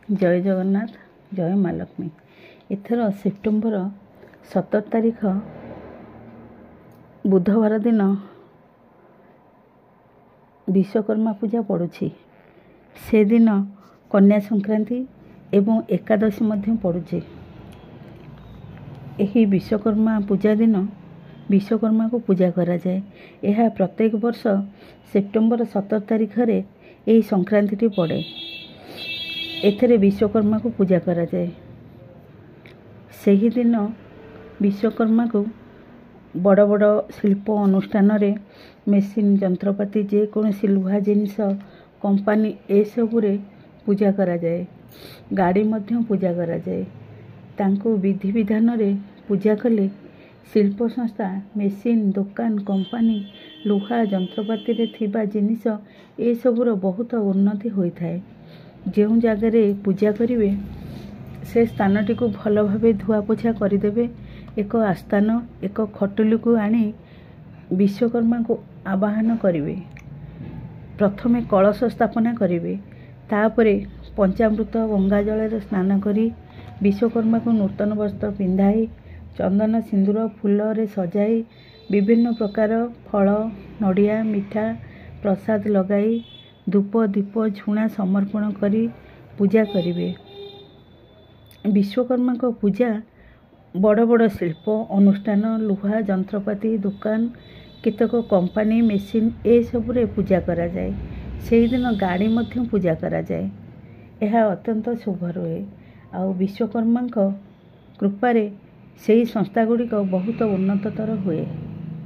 जय जगन्नाथ, जय माँ लक्ष्मी। एथर सेप्टेम्बर 17 तारीख बुधवार दिन विश्वकर्मा पूजा पड़ुछि। से दिन कन्या संक्रांति एवं एकादशी मध्य पड़ुछि। एही विश्वकर्मा पूजा दिन विश्वकर्मा को पूजा करा जाए। यह प्रत्येक वर्ष सेप्टेम्बर 17 तारीख रे एही संक्रांति पड़े। एथरे विश्वकर्मा को पूजा करा जाए। सही दिन विश्वकर्मा को बड़ बड़ शिल्प अनुष्ठान रे मेसीन जंत्रपाति जेकोसी लुहा जिनिस कंपानी ए सबुरे पूजा करा जाए। गाड़ी मध्य पूजा करा जाए। तांको विधि विधान रे पूजा कले शिल्प संस्था मेसीन दुकान कंपानी लुहा जंत्रपाति रे थिबा जिनिस ए सबुर बहुत उन्नति होइथाए। जो जगार पूजा करेंगे से स्थानटी को भल भाव धुआ पोछा करदे। एक आस्थान एक खटुली को आनी विश्वकर्मा को आवाहन करेंगे। प्रथमे कलश स्थापना करेंगे। तापरे पंचामृत गंगा जल स्नान करी विश्वकर्मा को नूतन वस्त्र पिंधाई चंदन सिंदूर फूल रे सजाई विभिन्न प्रकार फल नड़िया मिठा प्रसाद लगाई धूप दीप झुणा समर्पण करी पूजा करेंगे। विश्वकर्मा को पूजा बड़ बड़ शिल्प अनुष्ठान लुहा जंत्रपाति दुकान केतक कंपानी मेसीन ए सबुरे पूजा करा जाए। से दिन गाड़ी मध्य पूजा करा जाए। यह अत्यंत शुभ रुहे। आउ विश्वकर्मा कृपारे से संस्था गुड़िक बहुत उन्नततर हुए।